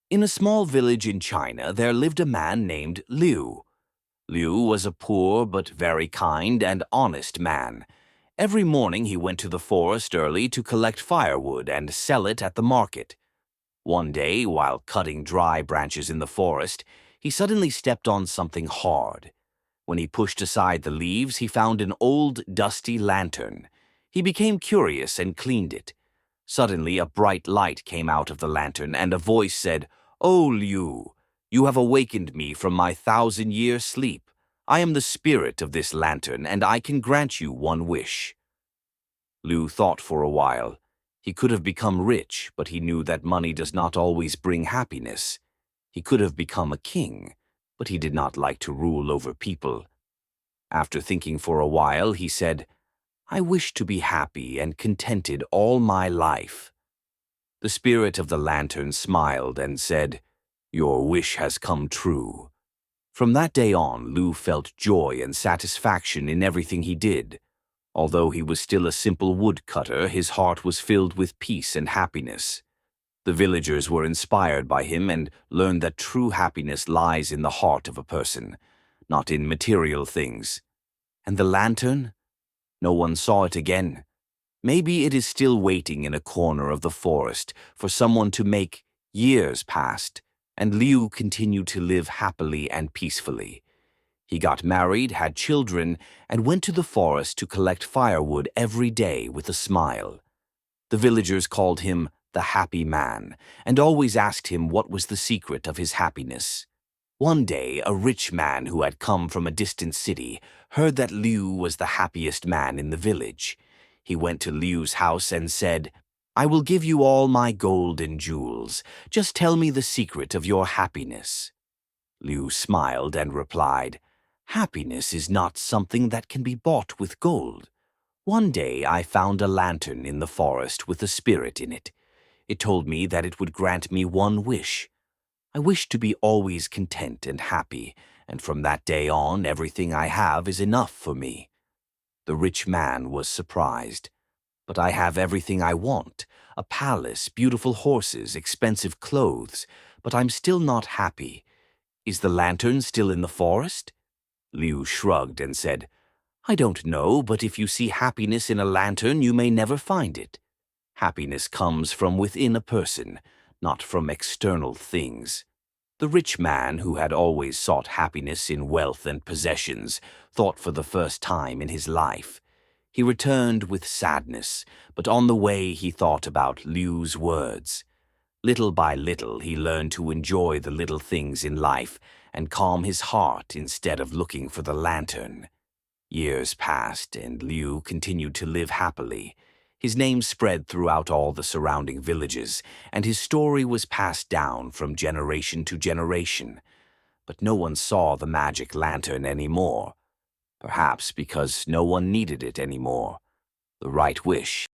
In a small village in China, there lived a man named Liu. Liu was a poor but very kind and honest man. Every morning he went to the forest early to collect firewood and sell it at the market. One day, while cutting dry branches in the forest, he suddenly stepped on something hard. When he pushed aside the leaves, he found an old, dusty lantern. He became curious and cleaned it. Suddenly, a bright light came out of the lantern, and a voice said, "Oh, Liu, you have awakened me from my 1,000-year sleep. I am the spirit of this lantern, and I can grant you one wish." Liu thought for a while. He could have become rich, but he knew that money does not always bring happiness. He could have become a king, but he did not like to rule over people. After thinking for a while, he said, "I wish to be happy and contented all my life." The spirit of the lantern smiled and said, "Your wish has come true." From that day on, Liu felt joy and satisfaction in everything he did. Although he was still a simple woodcutter, his heart was filled with peace and happiness. The villagers were inspired by him and learned that true happiness lies in the heart of a person, not in material things. And the lantern? No one saw it again. Maybe it is still waiting in a corner of the forest for someone to make. Years passed, and Liu continued to live happily and peacefully. He got married, had children, and went to the forest to collect firewood every day with a smile. The villagers called him the Happy Man, and always asked him what was the secret of his happiness. One day, a rich man who had come from a distant city heard that Liu was the happiest man in the village. He went to Liu's house and said, "I will give you all my gold and jewels. Just tell me the secret of your happiness." Liu smiled and replied, "Happiness is not something that can be bought with gold. One day I found a lantern in the forest with a spirit in it. It told me that it would grant me one wish. I wish to be always content and happy, and from that day on everything I have is enough for me." The rich man was surprised. "But I have everything I want, a palace, beautiful horses, expensive clothes, but I'm still not happy. Is the lantern still in the forest?" Liu shrugged and said, "I don't know, but if you see happiness in a lantern, you may never find it. Happiness comes from within a person, not from external things." The rich man, who had always sought happiness in wealth and possessions, thought for the first time in his life. He returned with sadness, but on the way he thought about Liu's words. Little by little, he learned to enjoy the little things in life and calm his heart instead of looking for the lantern. Years passed, and Liu continued to live happily. His name spread throughout all the surrounding villages, and his story was passed down from generation to generation. But no one saw the magic lantern anymore. Perhaps because no one needed it anymore. The right wish